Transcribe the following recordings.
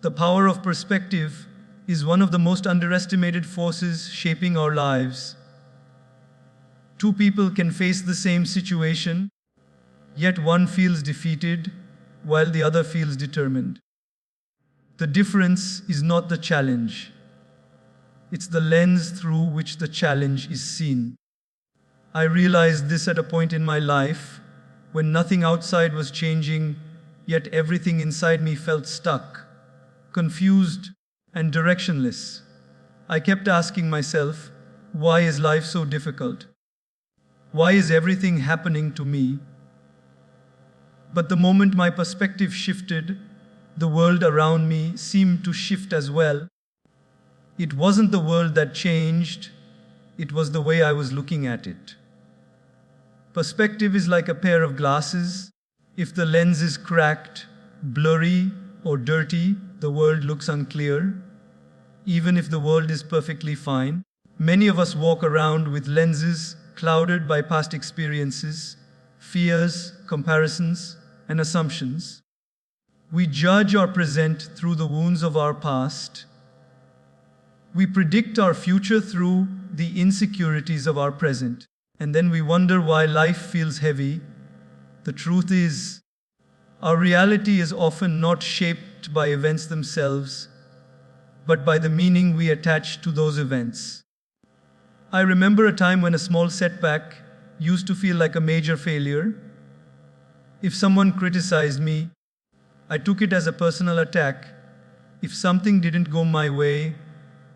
The power of perspective is one of the most underestimated forces shaping our lives. Two people can face the same situation, yet one feels defeated while the other feels determined. The difference is not the challenge. It's the lens through which the challenge is seen. I realized this at a point in my life when nothing outside was changing, yet everything inside me felt stuck, confused, and directionless. I kept asking myself, why is life so difficult? Why is everything happening to me? But the moment my perspective shifted, the world around me seemed to shift as well. It wasn't the world that changed, it was the way I was looking at it. Perspective is like a pair of glasses. If the lens is cracked, blurry, or dirty, the world looks unclear. Even if the world is perfectly fine, many of us walk around with lenses clouded by past experiences, fears, comparisons, and assumptions. We judge our present through the wounds of our past. We predict our future through the insecurities of our present. And then we wonder why life feels heavy. The truth is, our reality is often not shaped by events themselves, but by the meaning we attach to those events. I remember a time when a small setback used to feel like a major failure. If someone criticized me, I took it as a personal attack. If something didn't go my way,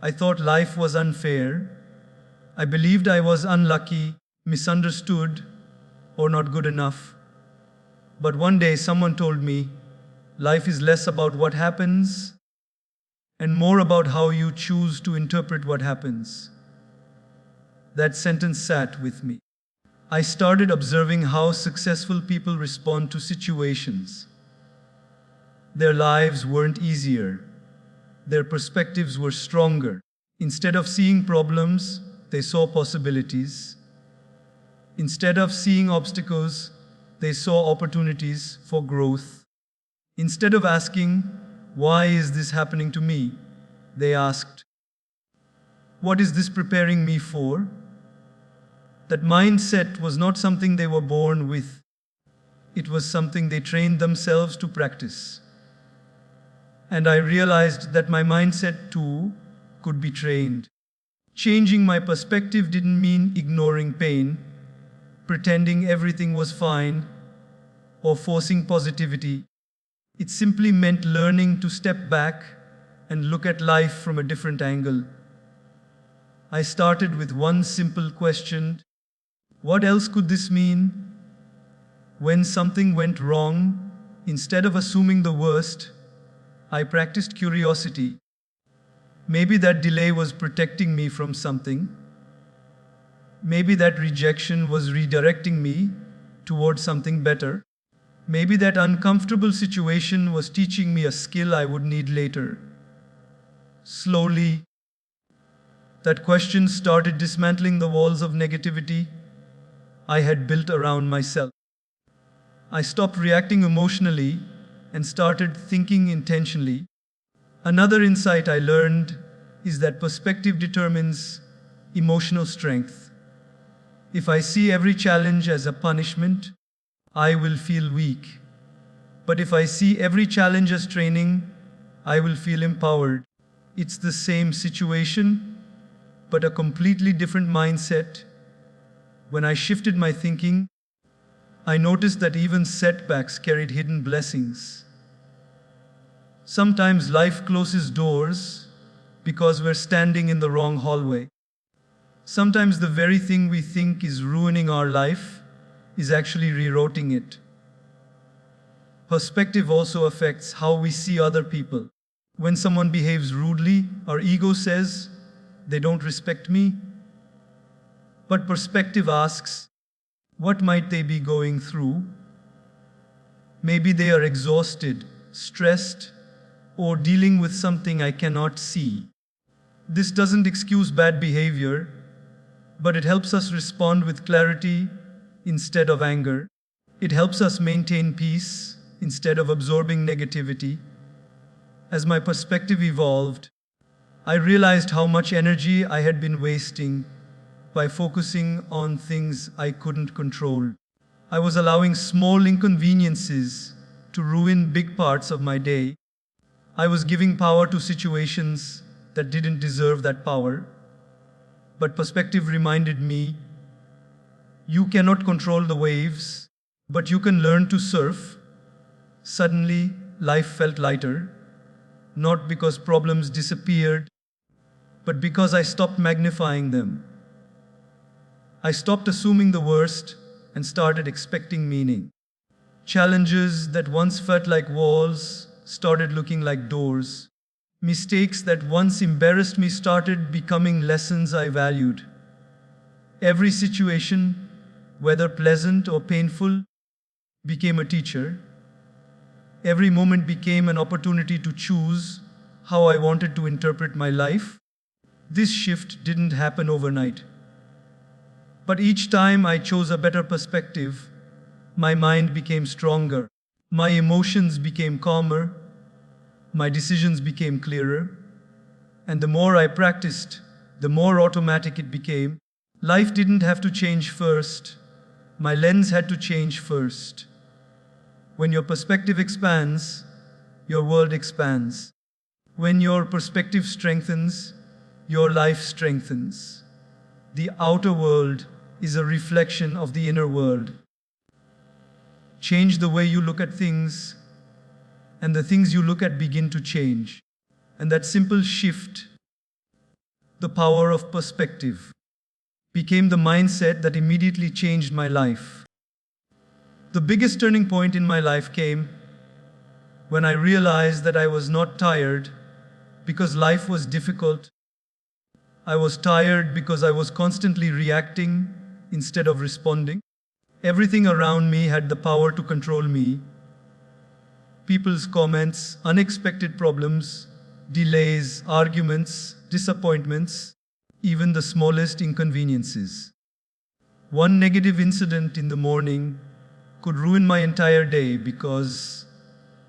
I thought life was unfair. I believed I was unlucky, misunderstood, or not good enough. But one day someone told me, life is less about what happens and more about how you choose to interpret what happens. That sentence sat with me. I started observing how successful people respond to situations. Their lives weren't easier. Their perspectives were stronger. Instead of seeing problems, they saw possibilities. Instead of seeing obstacles, they saw opportunities for growth. Instead of asking, why is this happening to me? They asked, what is this preparing me for? That mindset was not something they were born with. It was something they trained themselves to practice. And I realized that my mindset too could be trained. Changing my perspective didn't mean ignoring pain, pretending everything was fine, or forcing positivity. It simply meant learning to step back and look at life from a different angle. I started with one simple question: what else could this mean? When something went wrong, instead of assuming the worst, I practiced curiosity. Maybe that delay was protecting me from something. Maybe that rejection was redirecting me towards something better. Maybe that uncomfortable situation was teaching me a skill I would need later. Slowly, that question started dismantling the walls of negativity I had built around myself. I stopped reacting emotionally and started thinking intentionally. Another insight I learned is that perspective determines emotional strength. If I see every challenge as a punishment, I will feel weak. But if I see every challenge as training, I will feel empowered. It's the same situation, but a completely different mindset. When I shifted my thinking, I noticed that even setbacks carried hidden blessings. Sometimes life closes doors because we're standing in the wrong hallway. Sometimes the very thing we think is ruining our life is actually rewriting it. Perspective also affects how we see other people. When someone behaves rudely, our ego says, they don't respect me. But perspective asks, what might they be going through? Maybe they are exhausted, stressed, or dealing with something I cannot see. This doesn't excuse bad behavior, but it helps us respond with clarity instead of anger. It helps us maintain peace instead of absorbing negativity. As my perspective evolved, I realized how much energy I had been wasting by focusing on things I couldn't control. I was allowing small inconveniences to ruin big parts of my day. I was giving power to situations that didn't deserve that power. But perspective reminded me, you cannot control the waves, but you can learn to surf. Suddenly, life felt lighter, not because problems disappeared, but because I stopped magnifying them. I stopped assuming the worst and started expecting meaning. Challenges that once felt like walls started looking like doors. Mistakes that once embarrassed me started becoming lessons I valued. Every situation, whether pleasant or painful, became a teacher. Every moment became an opportunity to choose how I wanted to interpret my life. This shift didn't happen overnight. But each time I chose a better perspective, my mind became stronger, my emotions became calmer, my decisions became clearer, and the more I practiced, the more automatic it became. Life didn't have to change first, my lens had to change first. When your perspective expands, your world expands. When your perspective strengthens, your life strengthens. The outer world is a reflection of the inner world. Change the way you look at things, and the things you look at begin to change. And that simple shift, the power of perspective, became the mindset that immediately changed my life. The biggest turning point in my life came when I realized that I was not tired because life was difficult. I was tired because I was constantly reacting instead of responding. Everything around me had the power to control me. People's comments, unexpected problems, delays, arguments, disappointments, even the smallest inconveniences. One negative incident in the morning could ruin my entire day because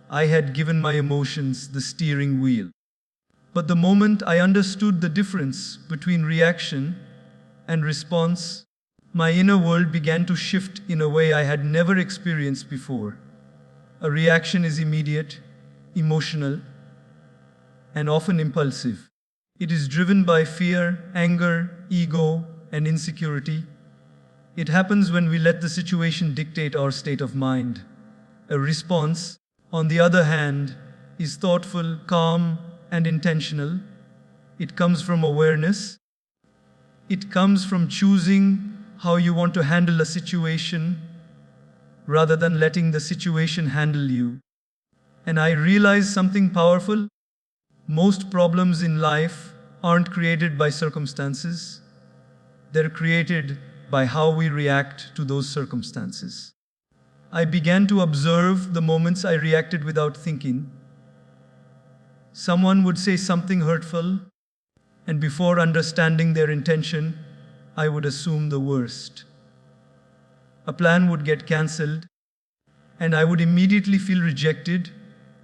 I had given my emotions the steering wheel. But the moment I understood the difference between reaction and response, my inner world began to shift in a way I had never experienced before. A reaction is immediate, emotional, and often impulsive. It is driven by fear, anger, ego, and insecurity. It happens when we let the situation dictate our state of mind. A response, on the other hand, is thoughtful, calm, and intentional. It comes from awareness. It comes from choosing how you want to handle a situation rather than letting the situation handle you. And I realized something powerful. Most problems in life aren't created by circumstances. They're created by how we react to those circumstances. I began to observe the moments I reacted without thinking. Someone would say something hurtful, and before understanding their intention, I would assume the worst. A plan would get cancelled, and I would immediately feel rejected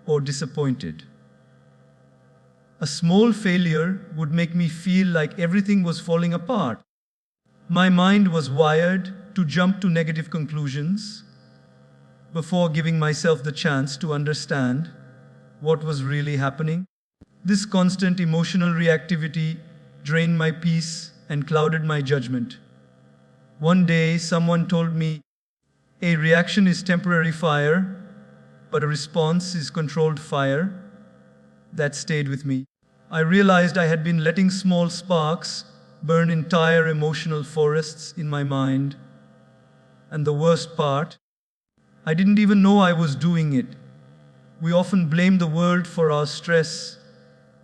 or disappointed. A small failure would make me feel like everything was falling apart. My mind was wired to jump to negative conclusions before giving myself the chance to understand what was really happening. This constant emotional reactivity drained my peace and clouded my judgment. One day, someone told me, a reaction is temporary fire, but a response is controlled fire. That stayed with me. I realized I had been letting small sparks burn entire emotional forests in my mind. And the worst part, I didn't even know I was doing it. We often blame the world for our stress,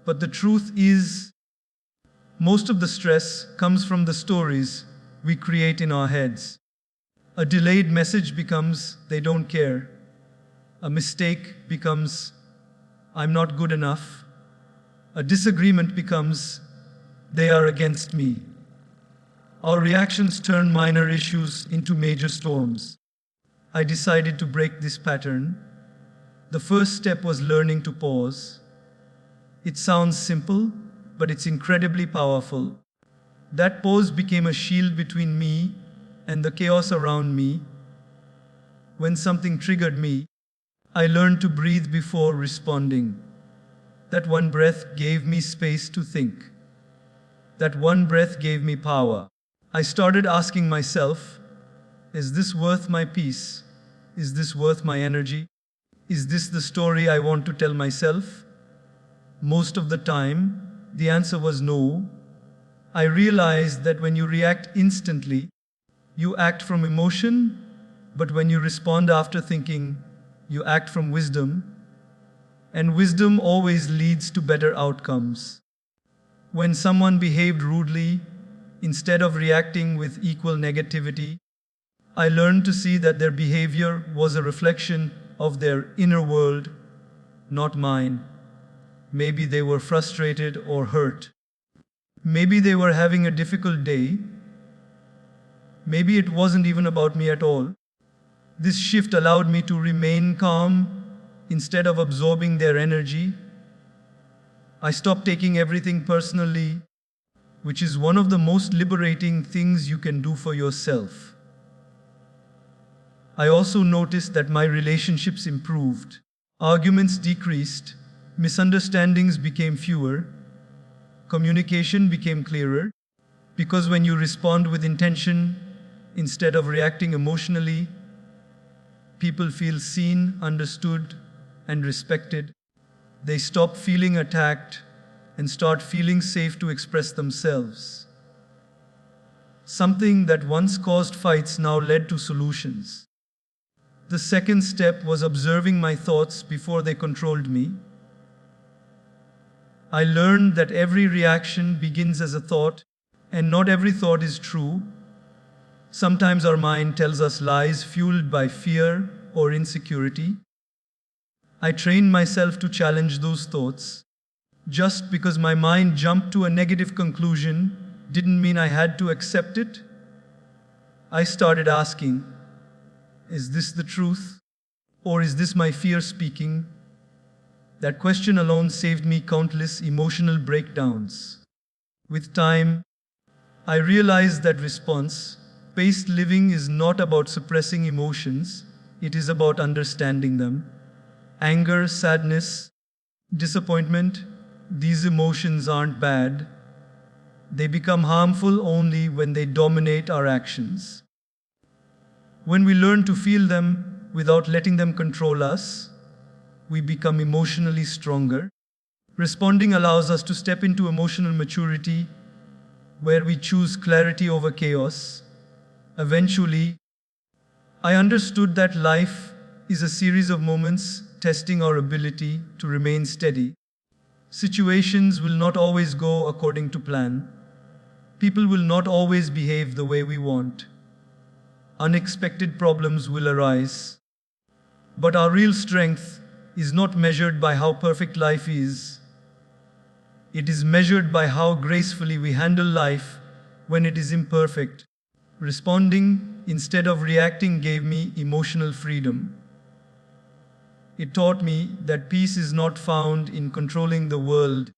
but the truth is, most of the stress comes from the stories we create in our heads. A delayed message becomes, they don't care. A mistake becomes, I'm not good enough. A disagreement becomes, they are against me. Our reactions turn minor issues into major storms. I decided to break this pattern. The first step was learning to pause. It sounds simple, but it's incredibly powerful. That pause became a shield between me and the chaos around me. When something triggered me, I learned to breathe before responding. That one breath gave me space to think. That one breath gave me power. I started asking myself, is this worth my peace? Is this worth my energy? Is this the story I want to tell myself? Most of the time, the answer was no. I realized that when you react instantly, you act from emotion, but when you respond after thinking, you act from wisdom, and wisdom always leads to better outcomes. When someone behaved rudely, instead of reacting with equal negativity, I learned to see that their behavior was a reflection of their inner world, not mine. Maybe they were frustrated or hurt. Maybe they were having a difficult day. Maybe it wasn't even about me at all. This shift allowed me to remain calm instead of absorbing their energy. I stopped taking everything personally, which is one of the most liberating things you can do for yourself. I also noticed that my relationships improved. Arguments decreased, misunderstandings became fewer, communication became clearer, because when you respond with intention instead of reacting emotionally, people feel seen, understood, and respected. They stop feeling attacked and start feeling safe to express themselves. Something that once caused fights now led to solutions. The second step was observing my thoughts before they controlled me. I learned that every reaction begins as a thought, and not every thought is true. Sometimes our mind tells us lies fueled by fear or insecurity. I trained myself to challenge those thoughts. Just because my mind jumped to a negative conclusion didn't mean I had to accept it. I started asking, is this the truth? Or is this my fear speaking? That question alone saved me countless emotional breakdowns. With time, I realized that response-based living is not about suppressing emotions, it is about understanding them. Anger, sadness, disappointment, these emotions aren't bad. They become harmful only when they dominate our actions. When we learn to feel them without letting them control us, we become emotionally stronger. Responding allows us to step into emotional maturity, where we choose clarity over chaos. Eventually, I understood that life is a series of moments testing our ability to remain steady. Situations will not always go according to plan. People will not always behave the way we want. Unexpected problems will arise. But our real strength is not measured by how perfect life is. It is measured by how gracefully we handle life when it is imperfect. Responding instead of reacting gave me emotional freedom. It taught me that peace is not found in controlling the world.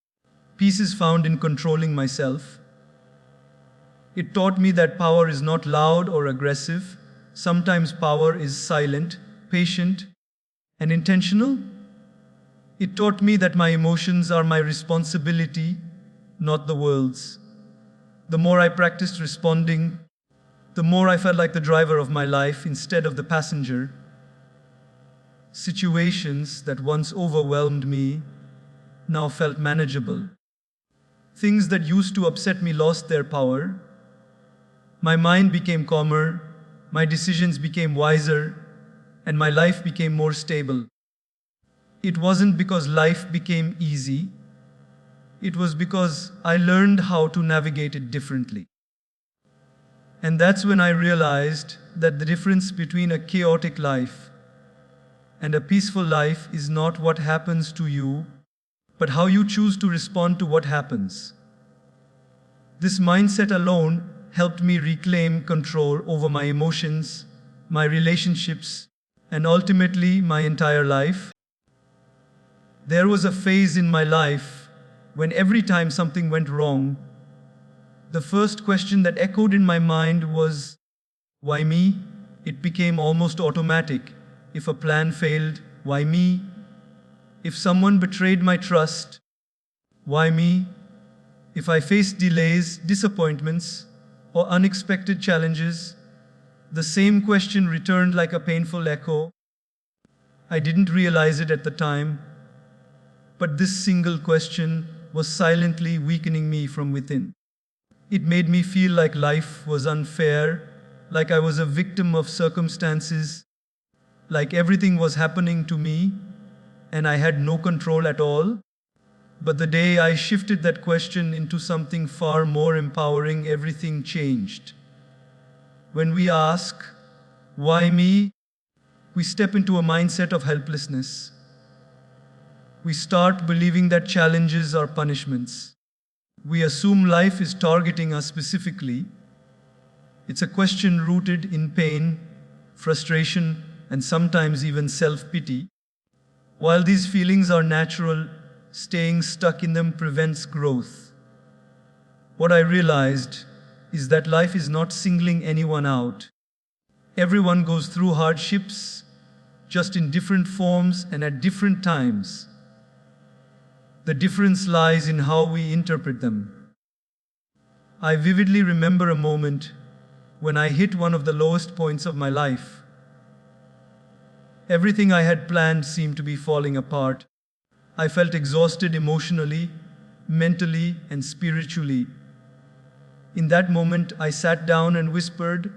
Peace is found in controlling myself. It taught me that power is not loud or aggressive. Sometimes power is silent, patient, and intentional. It taught me that my emotions are my responsibility, not the world's. The more I practiced responding, the more I felt like the driver of my life instead of the passenger. Situations that once overwhelmed me now felt manageable. Things that used to upset me lost their power. My mind became calmer, my decisions became wiser, and my life became more stable. It wasn't because life became easy. It was because I learned how to navigate it differently. And that's when I realized that the difference between a chaotic life and a peaceful life is not what happens to you, but how you choose to respond to what happens. This mindset alone helped me reclaim control over my emotions, my relationships, and ultimately my entire life. There was a phase in my life when every time something went wrong, the first question that echoed in my mind was, why me? It became almost automatic. If a plan failed, why me? If someone betrayed my trust, why me? If I faced delays, disappointments, or unexpected challenges, the same question returned like a painful echo. I didn't realize it at the time, but this single question was silently weakening me from within. It made me feel like life was unfair, like I was a victim of circumstances, like everything was happening to me and I had no control at all. But the day I shifted that question into something far more empowering, everything changed. When we ask, why me? We step into a mindset of helplessness. We start believing that challenges are punishments. We assume life is targeting us specifically. It's a question rooted in pain, frustration, and sometimes even self-pity. While these feelings are natural, staying stuck in them prevents growth. What I realized is that life is not singling anyone out. Everyone goes through hardships, just in different forms and at different times. The difference lies in how we interpret them. I vividly remember a moment when I hit one of the lowest points of my life. Everything I had planned seemed to be falling apart. I felt exhausted emotionally, mentally, and spiritually. In that moment, I sat down and whispered,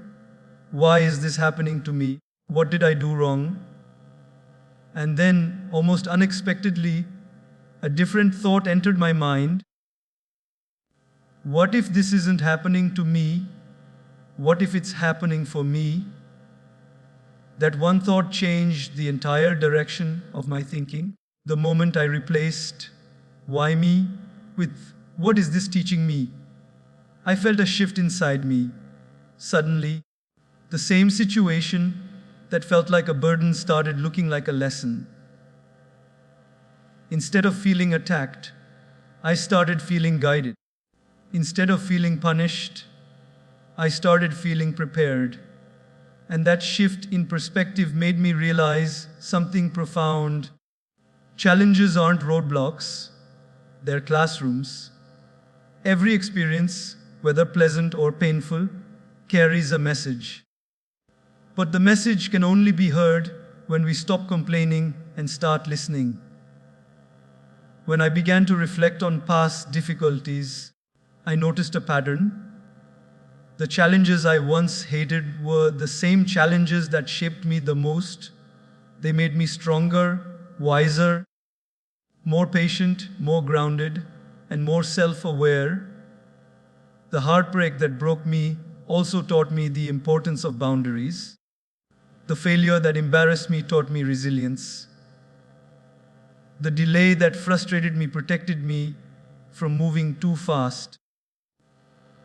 "Why is this happening to me? What did I do wrong?" And then, almost unexpectedly, a different thought entered my mind. What if this isn't happening to me? What if it's happening for me? That one thought changed the entire direction of my thinking. The moment I replaced "why me" with "what is this teaching me?" I felt a shift inside me. Suddenly, the same situation that felt like a burden started looking like a lesson. Instead of feeling attacked, I started feeling guided. Instead of feeling punished, I started feeling prepared. And that shift in perspective made me realize something profound. Challenges aren't roadblocks, they're classrooms. Every experience, whether pleasant or painful, carries a message. But the message can only be heard when we stop complaining and start listening. When I began to reflect on past difficulties, I noticed a pattern. The challenges I once hated were the same challenges that shaped me the most. They made me stronger, wiser, more patient, more grounded, and more self-aware. The heartbreak that broke me also taught me the importance of boundaries. The failure that embarrassed me taught me resilience. The delay that frustrated me protected me from moving too fast.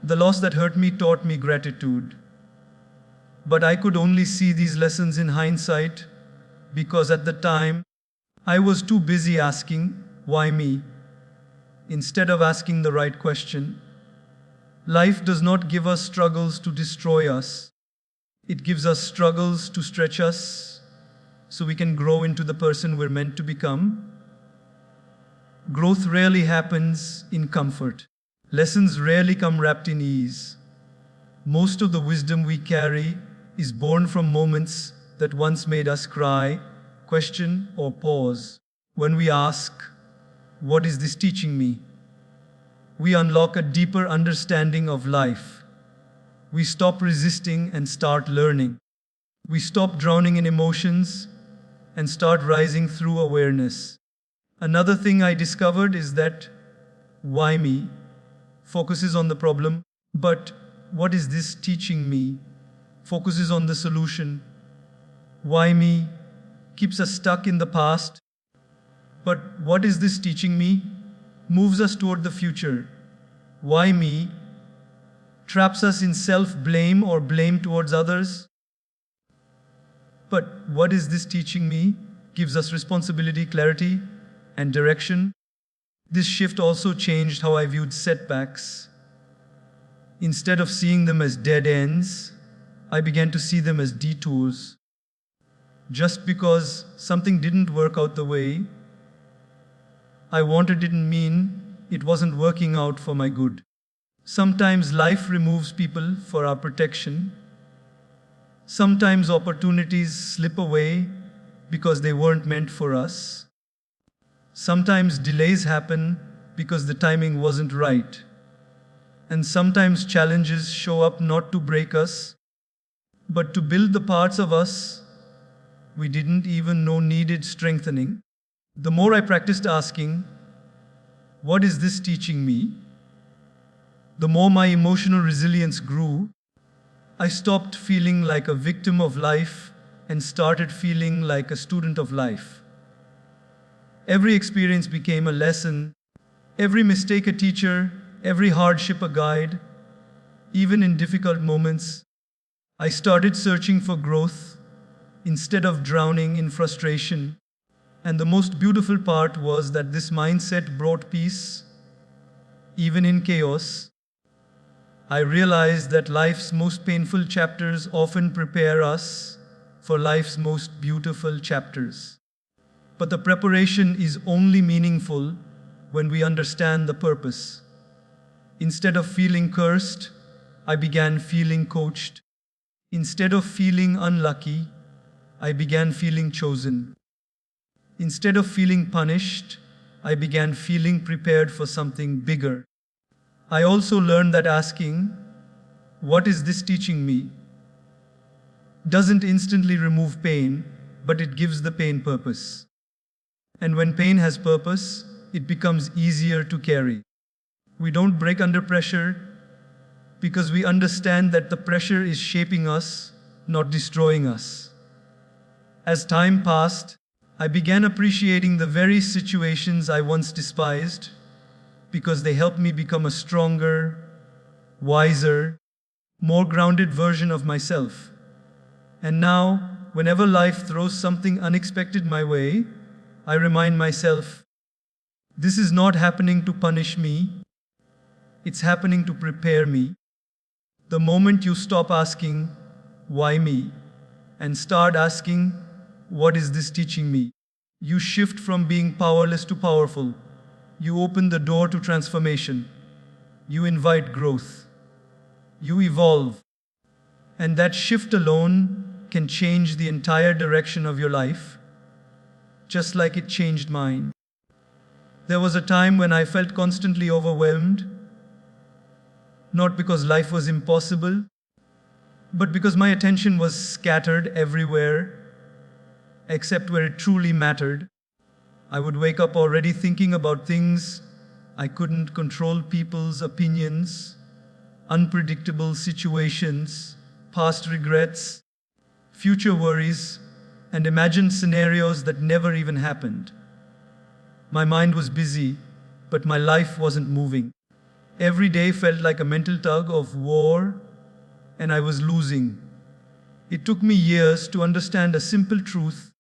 The loss that hurt me taught me gratitude. But I could only see these lessons in hindsight because at the time, I was too busy asking, "Why me?" instead of asking the right question. Life does not give us struggles to destroy us. It gives us struggles to stretch us so we can grow into the person we're meant to become. Growth rarely happens in comfort. Lessons rarely come wrapped in ease. Most of the wisdom we carry is born from moments that once made us cry, question, or pause. When we ask, "What is this teaching me?" we unlock a deeper understanding of life. We stop resisting and start learning. We stop drowning in emotions and start rising through awareness. Another thing I discovered is that "why me" focuses on the problem, but "what is this teaching me" focuses on the solution. "Why me" keeps us stuck in the past, but "what is this teaching me" moves us toward the future. "Why me" traps us in self-blame or blame towards others, but "what is this teaching me" gives us responsibility, clarity, and direction. This shift also changed how I viewed setbacks. Instead of seeing them as dead ends, I began to see them as detours. Just because something didn't work out the way I wanted didn't mean it wasn't working out for my good. Sometimes life removes people for our protection. Sometimes opportunities slip away because they weren't meant for us. Sometimes delays happen because the timing wasn't right. And sometimes challenges show up not to break us, but to build the parts of us we didn't even know needed strengthening. The more I practiced asking, "What is this teaching me?" the more my emotional resilience grew. I stopped feeling like a victim of life and started feeling like a student of life. Every experience became a lesson, every mistake a teacher, every hardship a guide. Even in difficult moments, I started searching for growth instead of drowning in frustration. And the most beautiful part was that this mindset brought peace, even in chaos. I realized that life's most painful chapters often prepare us for life's most beautiful chapters. But the preparation is only meaningful when we understand the purpose. Instead of feeling cursed, I began feeling coached. Instead of feeling unlucky, I began feeling chosen. Instead of feeling punished, I began feeling prepared for something bigger. I also learned that asking, "What is this teaching me?" doesn't instantly remove pain, but it gives the pain purpose. And when pain has purpose, it becomes easier to carry. We don't break under pressure because we understand that the pressure is shaping us, not destroying us. As time passed, I began appreciating the very situations I once despised because they helped me become a stronger, wiser, more grounded version of myself. And now, whenever life throws something unexpected my way, I remind myself, this is not happening to punish me, it's happening to prepare me. The moment you stop asking, "Why me?" and start asking, "What is this teaching me?" you shift from being powerless to powerful. You open the door to transformation. You invite growth. You evolve. And that shift alone can change the entire direction of your life, just like it changed mine. There was a time when I felt constantly overwhelmed, not because life was impossible, but because my attention was scattered everywhere except where it truly mattered. I would wake up already thinking about things I couldn't control: people's opinions, unpredictable situations, past regrets, future worries, and imagined scenarios that never even happened. My mind was busy, but my life wasn't moving. Every day felt like a mental tug of war, and I was losing. It took me years to understand a simple truth.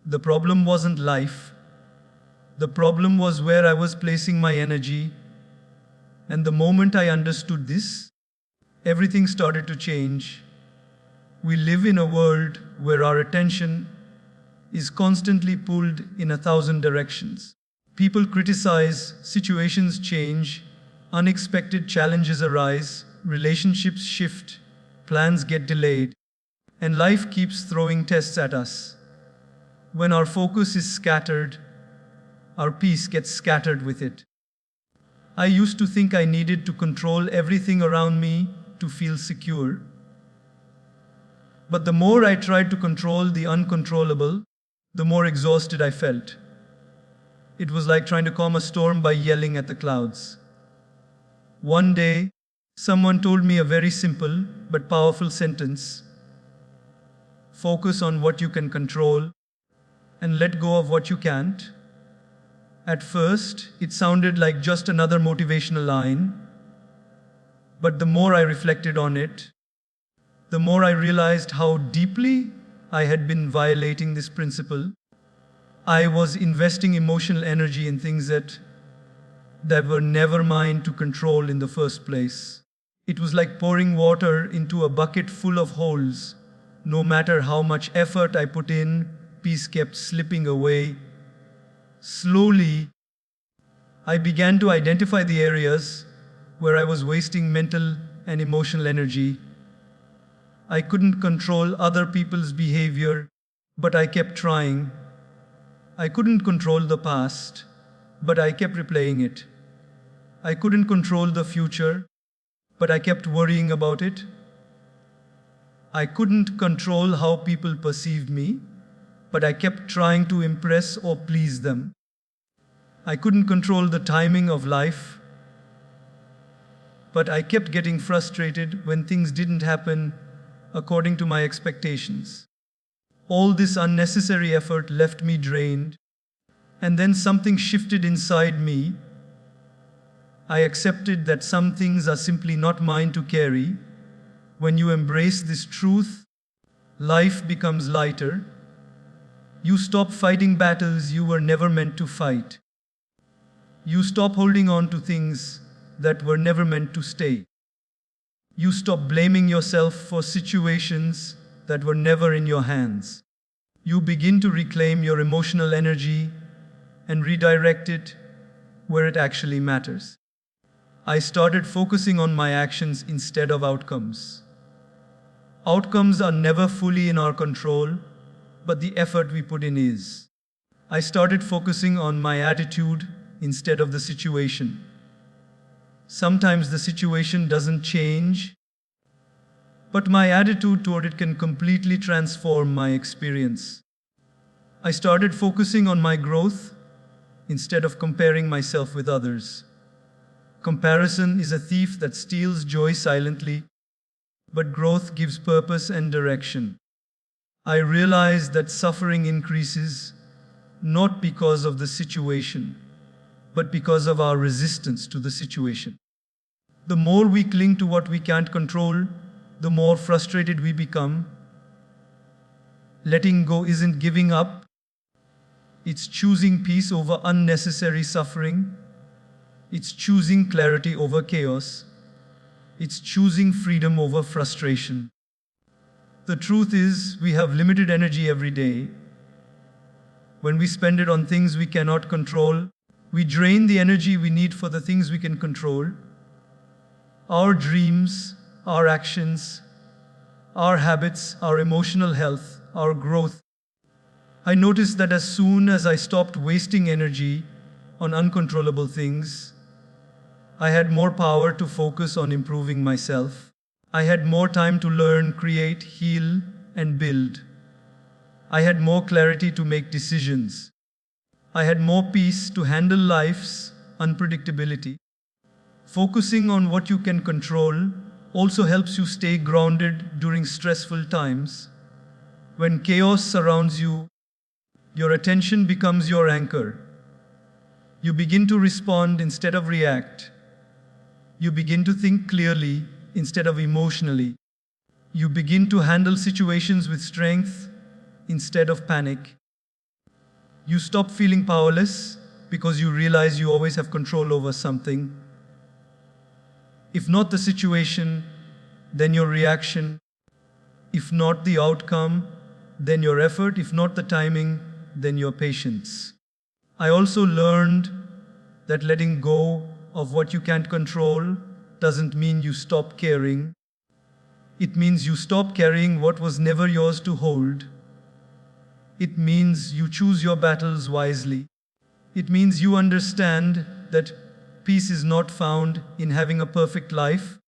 The problem wasn't life. The problem was where I was placing my energy. And the moment I understood this, everything started to change. We live in a world where our attention is constantly pulled in 1,000 directions. People criticize, situations change, unexpected challenges arise, relationships shift, plans get delayed, and life keeps throwing tests at us. When our focus is scattered, our peace gets scattered with it. I used to think I needed to control everything around me to feel secure. But the more I tried to control the uncontrollable, the more exhausted I felt. It was like trying to calm a storm by yelling at the clouds. One day, someone told me a very simple but powerful sentence: focus on what you can control and let go of what you can't. At first, it sounded like just another motivational line, but the more I reflected on it, the more I realized how deeply I had been violating this principle. I was investing emotional energy in things that that were never mine to control in the first place. It was like pouring water into a bucket full of holes. No matter how much effort I put in, peace kept slipping away. Slowly, I began to identify the areas where I was wasting mental and emotional energy. I couldn't control other people's behavior, but I kept trying. I couldn't control the past, but I kept replaying it. I couldn't control the future, but I kept worrying about it. I couldn't control how people perceived me, but I kept trying to impress or please them. I couldn't control the timing of life, but I kept getting frustrated when things didn't happen according to my expectations. All this unnecessary effort left me drained, and then something shifted inside me. I accepted that some things are simply not mine to carry. When you embrace this truth, life becomes lighter. You stop fighting battles you were never meant to fight. You stop holding on to things that were never meant to stay. You stop blaming yourself for situations that were never in your hands. You begin to reclaim your emotional energy and redirect it where it actually matters. I started focusing on my actions instead of outcomes. Outcomes are never fully in our control, but the effort we put in is. I started focusing on my attitude instead of the situation. Sometimes the situation doesn't change, but my attitude toward it can completely transform my experience. I started focusing on my growth instead of comparing myself with others. Comparison is a thief that steals joy silently, but growth gives purpose and direction. I realized that suffering increases not because of the situation, but because of our resistance to the situation. The more we cling to what we can't control, the more frustrated we become. Letting go isn't giving up, it's choosing peace over unnecessary suffering. It's choosing clarity over chaos. It's choosing freedom over frustration. The truth is, we have limited energy every day. When we spend it on things we cannot control, we drain the energy we need for the things we can control. Our dreams, our actions, our habits, our emotional health, our growth. I noticed that as soon as I stopped wasting energy on uncontrollable things, I had more power to focus on improving myself. I had more time to learn, create, heal, and build. I had more clarity to make decisions. I had more peace to handle life's unpredictability. Focusing on what you can control also helps you stay grounded during stressful times. When chaos surrounds you, your attention becomes your anchor. You begin to respond instead of react. You begin to think clearly instead of emotionally. You begin to handle situations with strength instead of panic. You stop feeling powerless because you realize you always have control over something. If not the situation, then your reaction. If not the outcome, then your effort. If not the timing, then your patience. I also learned that letting go of what you can't control doesn't mean you stop caring. It means you stop carrying what was never yours to hold. It means you choose your battles wisely. It means you understand that peace is not found in having a perfect life.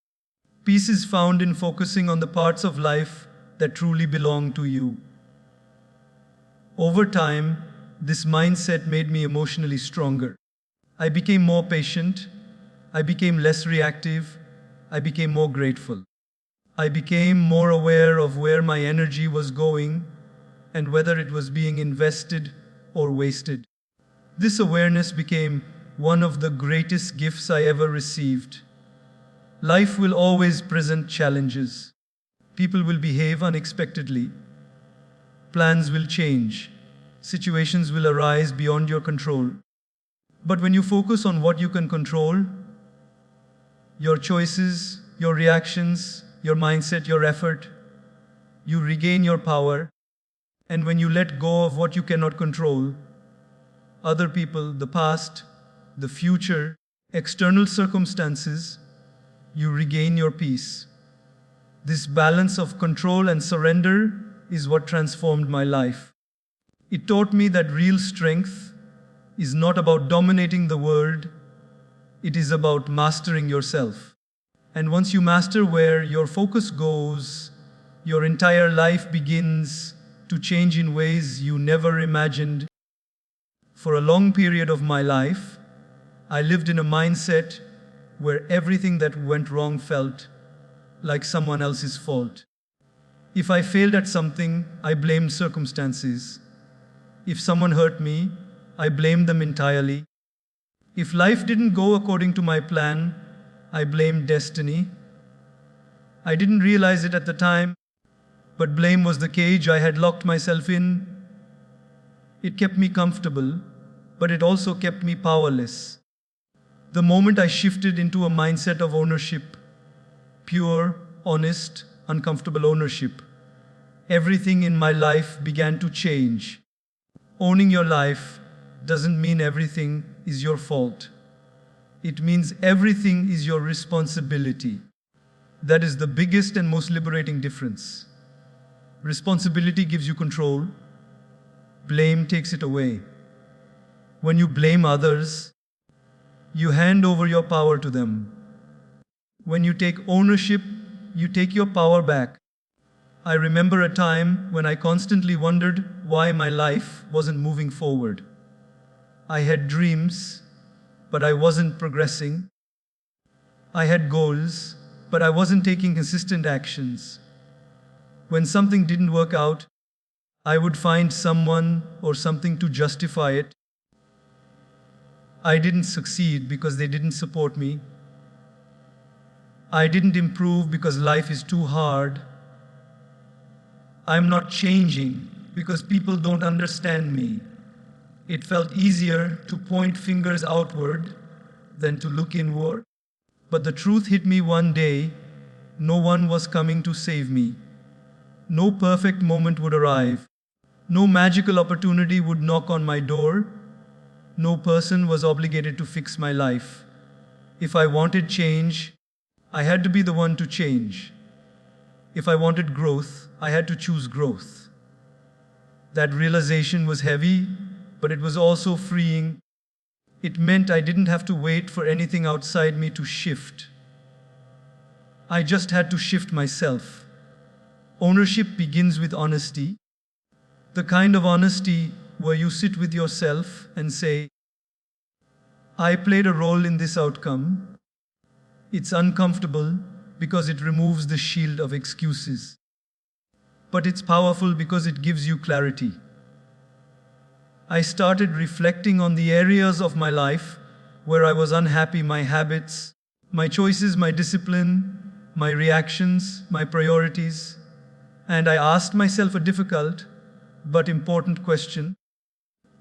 Peace is found in focusing on the parts of life that truly belong to you. Over time, this mindset made me emotionally stronger. I became more patient. I became less reactive. I became more grateful. I became more aware of where my energy was going and whether it was being invested or wasted. This awareness became one of the greatest gifts I ever received. Life will always present challenges. People will behave unexpectedly. Plans will change. Situations will arise beyond your control. But when you focus on what you can control, your choices, your reactions, your mindset, your effort, you regain your power. And when you let go of what you cannot control, other people, the past, the future, external circumstances, you regain your peace. This balance of control and surrender is what transformed my life. It taught me that real strength is not about dominating the world, it is about mastering yourself. And once you master where your focus goes, your entire life begins to change in ways you never imagined. For a long period of my life, I lived in a mindset where everything that went wrong felt like someone else's fault. If I failed at something, I blamed circumstances. If someone hurt me, I blamed them entirely. If life didn't go according to my plan, I blamed destiny. I didn't realize it at the time, but blame was the cage I had locked myself in. It kept me comfortable, but it also kept me powerless. The moment I shifted into a mindset of ownership, pure, honest, uncomfortable ownership, everything in my life began to change. Owning your life doesn't mean everything is your fault. It means everything is your responsibility. That is the biggest and most liberating difference. Responsibility gives you control. Blame takes it away. When you blame others, you hand over your power to them. When you take ownership, you take your power back. I remember a time when I constantly wondered why my life wasn't moving forward. I had dreams, but I wasn't progressing. I had goals, but I wasn't taking consistent actions. When something didn't work out, I would find someone or something to justify it. I didn't succeed because they didn't support me. I didn't improve because life is too hard. I'm not changing because people don't understand me. It felt easier to point fingers outward than to look inward. But the truth hit me one day. No one was coming to save me. No perfect moment would arrive. No magical opportunity would knock on my door. No person was obligated to fix my life. If I wanted change, I had to be the one to change. If I wanted growth, I had to choose growth. That realization was heavy, but it was also freeing. It meant I didn't have to wait for anything outside me to shift. I just had to shift myself. Ownership begins with honesty. The kind of honesty where you sit with yourself and say, I played a role in this outcome. It's uncomfortable because it removes the shield of excuses. But it's powerful because it gives you clarity. I started reflecting on the areas of my life where I was unhappy, my habits, my choices, my discipline, my reactions, my priorities. And I asked myself a difficult but important question.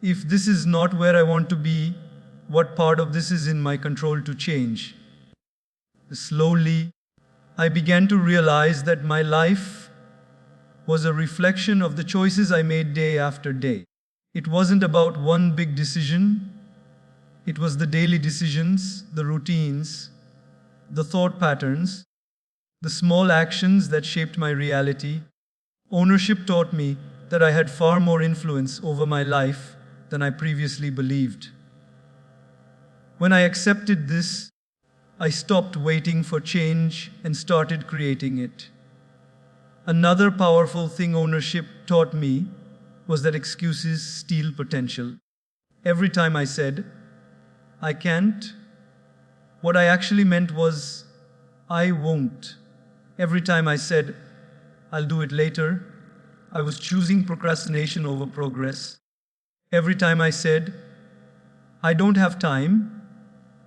If this is not where I want to be, what part of this is in my control to change? Slowly, I began to realize that my life was a reflection of the choices I made day after day. It wasn't about one big decision. It was the daily decisions, the routines, the thought patterns, the small actions that shaped my reality. Ownership taught me that I had far more influence over my life than I previously believed. When I accepted this, I stopped waiting for change and started creating it. Another powerful thing ownership taught me was that excuses steal potential. Every time I said, I can't, what I actually meant was, I won't. Every time I said, I'll do it later, I was choosing procrastination over progress. Every time I said, I don't have time,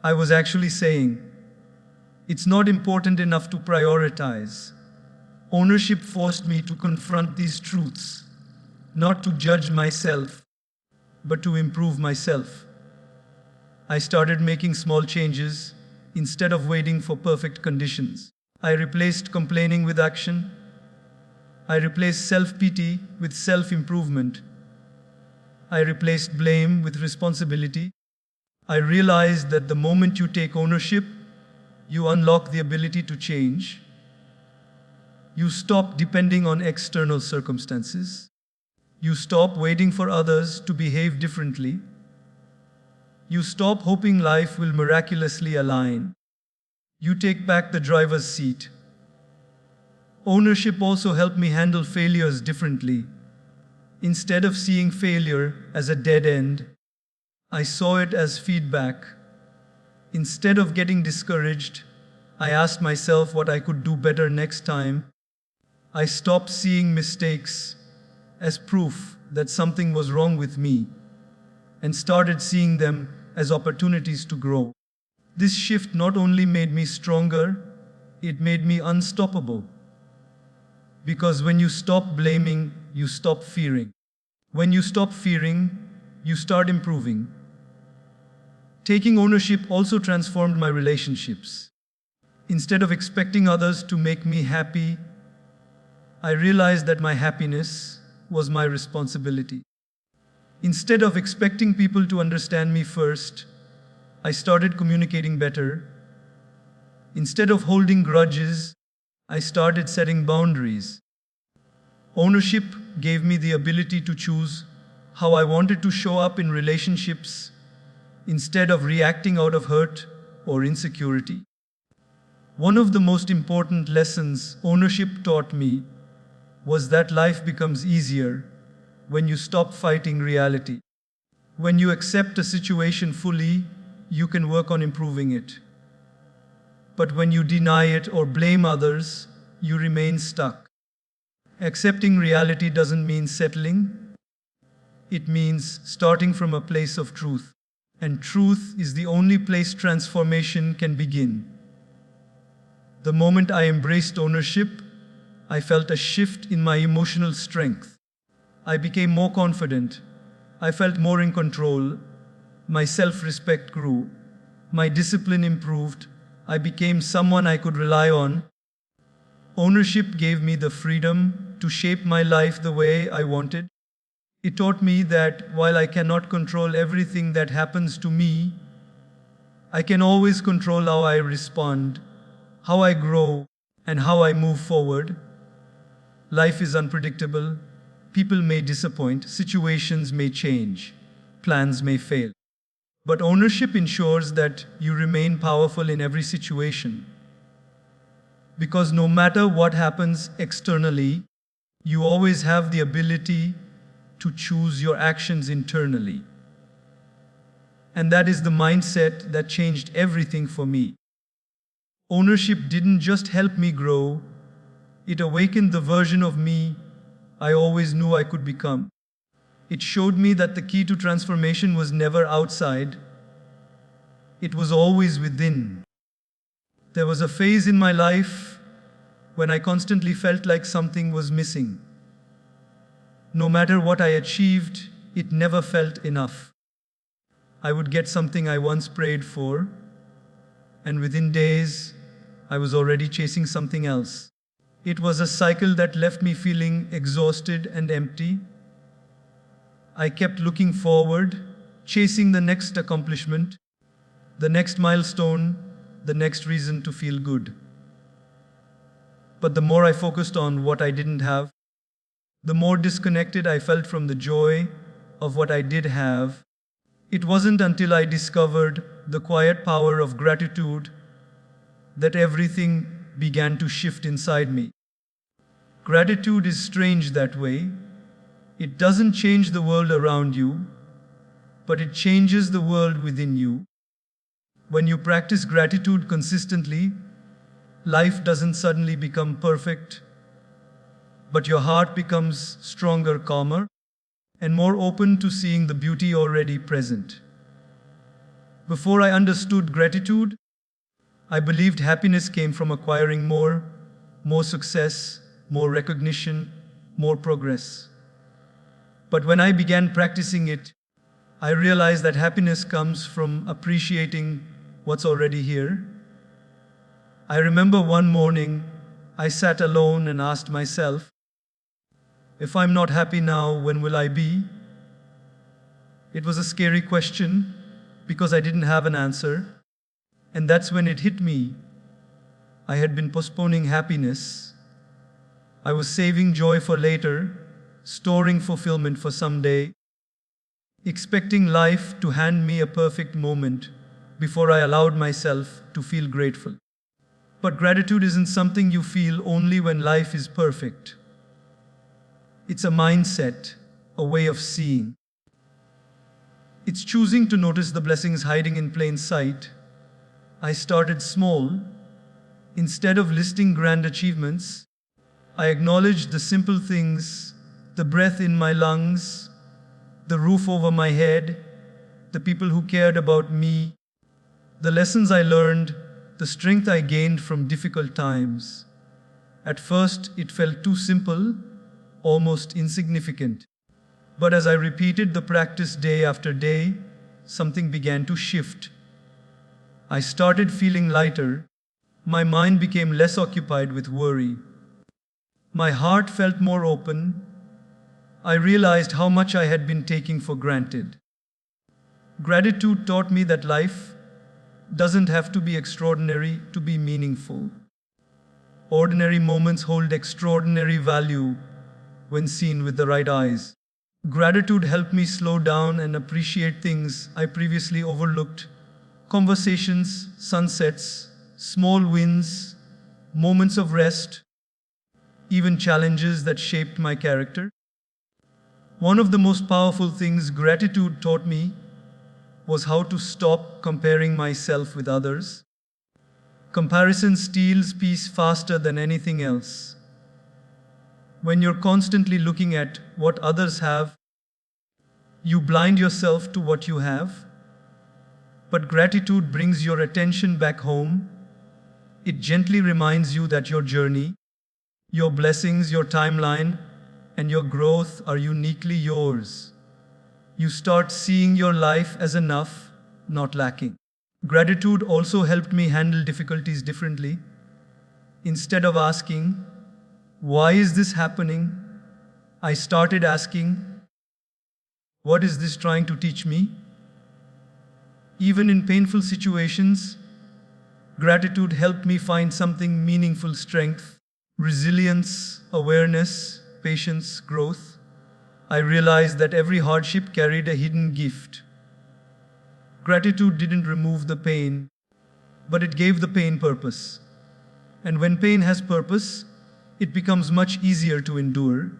I was actually saying, it's not important enough to prioritize. Ownership forced me to confront these truths, not to judge myself, but to improve myself. I started making small changes instead of waiting for perfect conditions. I replaced complaining with action. I replaced self-pity with self-improvement. I replaced blame with responsibility. I realized that the moment you take ownership, you unlock the ability to change. You stop depending on external circumstances. You stop waiting for others to behave differently. You stop hoping life will miraculously align. You take back the driver's seat. Ownership also helped me handle failures differently. Instead of seeing failure as a dead end, I saw it as feedback. Instead of getting discouraged, I asked myself what I could do better next time. I stopped seeing mistakes as proof that something was wrong with me and started seeing them as opportunities to grow. This shift not only made me stronger, it made me unstoppable. Because when you stop blaming, you stop fearing. When you stop fearing, you start improving. Taking ownership also transformed my relationships. Instead of expecting others to make me happy, I realized that my happiness was my responsibility. Instead of expecting people to understand me first, I started communicating better. Instead of holding grudges, I started setting boundaries. Ownership gave me the ability to choose how I wanted to show up in relationships instead of reacting out of hurt or insecurity. One of the most important lessons ownership taught me was that life becomes easier when you stop fighting reality. When you accept a situation fully, you can work on improving it. But when you deny it or blame others, you remain stuck. Accepting reality doesn't mean settling. It means starting from a place of truth. And truth is the only place transformation can begin. The moment I embraced ownership, I felt a shift in my emotional strength. I became more confident. I felt more in control. My self-respect grew. My discipline improved. I became someone I could rely on. Ownership gave me the freedom to shape my life the way I wanted. It taught me that while I cannot control everything that happens to me, I can always control how I respond, how I grow, and how I move forward. Life is unpredictable. People may disappoint, situations may change, plans may fail. But ownership ensures that you remain powerful in every situation. Because no matter what happens externally, you always have the ability to choose your actions internally. And that is the mindset that changed everything for me. Ownership didn't just help me grow, it awakened the version of me I always knew I could become. It showed me that the key to transformation was never outside, it was always within. There was a phase in my life when I constantly felt like something was missing. No matter what I achieved, it never felt enough. I would get something I once prayed for, and within days, I was already chasing something else. It was a cycle that left me feeling exhausted and empty. I kept looking forward, chasing the next accomplishment, the next milestone, the next reason to feel good. But the more I focused on what I didn't have, the more disconnected I felt from the joy of what I did have. It wasn't until I discovered the quiet power of gratitude that everything began to shift inside me. Gratitude is strange that way. It doesn't change the world around you, but it changes the world within you. When you practice gratitude consistently, life doesn't suddenly become perfect, but your heart becomes stronger, calmer, and more open to seeing the beauty already present. Before I understood gratitude, I believed happiness came from acquiring more success, more recognition, more progress. But when I began practicing it, I realized that happiness comes from appreciating what's already here. I remember one morning, I sat alone and asked myself, if I'm not happy now, when will I be? It was a scary question because I didn't have an answer. And that's when it hit me. I had been postponing happiness. I was saving joy for later, storing fulfillment for someday, expecting life to hand me a perfect moment before I allowed myself to feel grateful. But gratitude isn't something you feel only when life is perfect. It's a mindset, a way of seeing. It's choosing to notice the blessings hiding in plain sight. I started small. Instead of listing grand achievements, I acknowledged the simple things, the breath in my lungs, the roof over my head, the people who cared about me, the lessons I learned, the strength I gained from difficult times. At first, it felt too simple, almost insignificant. But as I repeated the practice day after day, something began to shift. I started feeling lighter. My mind became less occupied with worry. My heart felt more open. I realized how much I had been taking for granted. Gratitude taught me that life doesn't have to be extraordinary to be meaningful. Ordinary moments hold extraordinary value when seen with the right eyes. Gratitude helped me slow down and appreciate things I previously overlooked. Conversations, sunsets, small wins, moments of rest, even challenges that shaped my character. One of the most powerful things gratitude taught me was how to stop comparing myself with others. Comparison steals peace faster than anything else. When you're constantly looking at what others have, you blind yourself to what you have. But gratitude brings your attention back home. It gently reminds you that your journey, your blessings, your timeline, and your growth are uniquely yours. You start seeing your life as enough, not lacking. Gratitude also helped me handle difficulties differently. Instead of asking, why is this happening? I started asking, what is this trying to teach me? Even in painful situations, gratitude helped me find something meaningful: strength, resilience, awareness, patience, growth. I realized that every hardship carried a hidden gift. Gratitude didn't remove the pain, but it gave the pain purpose. And when pain has purpose, it becomes much easier to endure.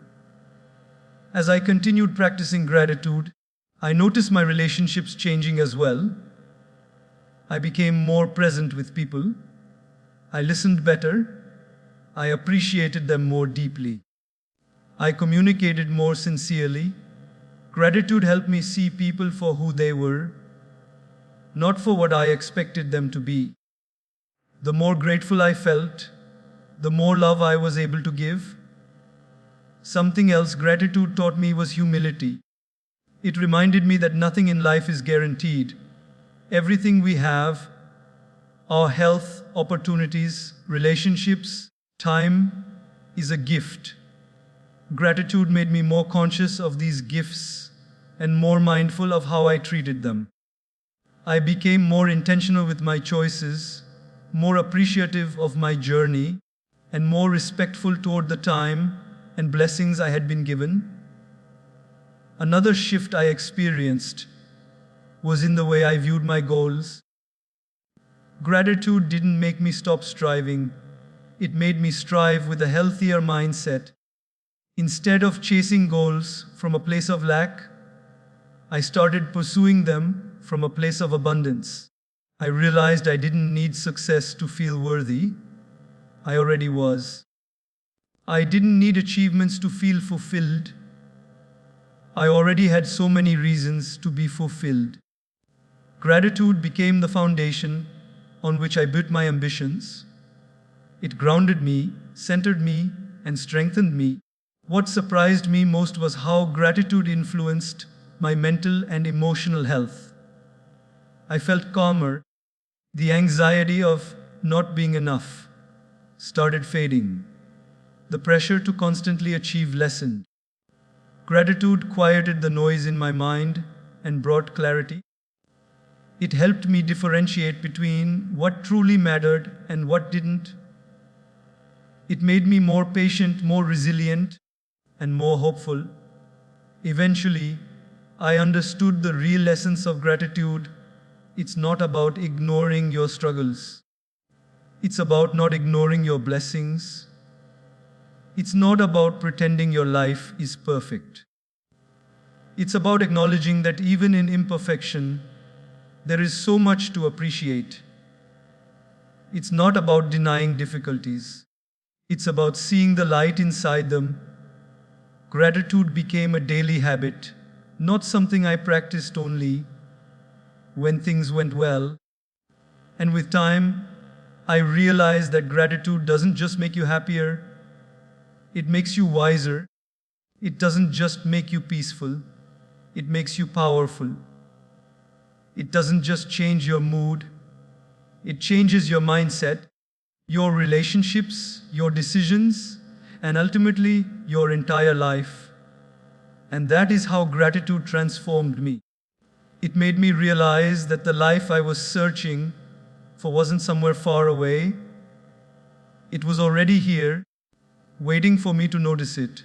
As I continued practicing gratitude, I noticed my relationships changing as well. I became more present with people. I listened better. I appreciated them more deeply. I communicated more sincerely. Gratitude helped me see people for who they were, not for what I expected them to be. The more grateful I felt, the more love I was able to give. Something else gratitude taught me was humility. It reminded me that nothing in life is guaranteed. Everything we have, our health, opportunities, relationships, time, is a gift. Gratitude made me more conscious of these gifts and more mindful of how I treated them. I became more intentional with my choices, more appreciative of my journey, and more respectful toward the time and blessings I had been given. Another shift I experienced was in the way I viewed my goals. Gratitude didn't make me stop striving. It made me strive with a healthier mindset. Instead of chasing goals from a place of lack, I started pursuing them from a place of abundance. I realized I didn't need success to feel worthy. I already was. I didn't need achievements to feel fulfilled. I already had so many reasons to be fulfilled. Gratitude became the foundation on which I built my ambitions. It grounded me, centered me, and strengthened me. What surprised me most was how gratitude influenced my mental and emotional health. I felt calmer. The anxiety of not being enough started fading. The pressure to constantly achieve lessened. Gratitude quieted the noise in my mind and brought clarity. It helped me differentiate between what truly mattered and what didn't. It made me more patient, more resilient, and more hopeful. Eventually, I understood the real essence of gratitude. It's not about ignoring your struggles. It's about not ignoring your blessings. It's not about pretending your life is perfect. It's about acknowledging that even in imperfection, there is so much to appreciate. It's not about denying difficulties. It's about seeing the light inside them. Gratitude became a daily habit, not something I practiced only when things went well. And with time, I realized that gratitude doesn't just make you happier, it makes you wiser. It doesn't just make you peaceful, it makes you powerful. It doesn't just change your mood, it changes your mindset, your relationships, your decisions, and ultimately your entire life. And that is how gratitude transformed me. It made me realize that the life I was searching for wasn't somewhere far away. It was already here, waiting for me to notice it.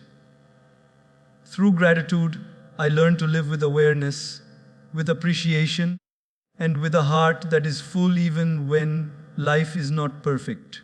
Through gratitude, I learned to live with awareness, with appreciation, and with a heart that is full even when life is not perfect.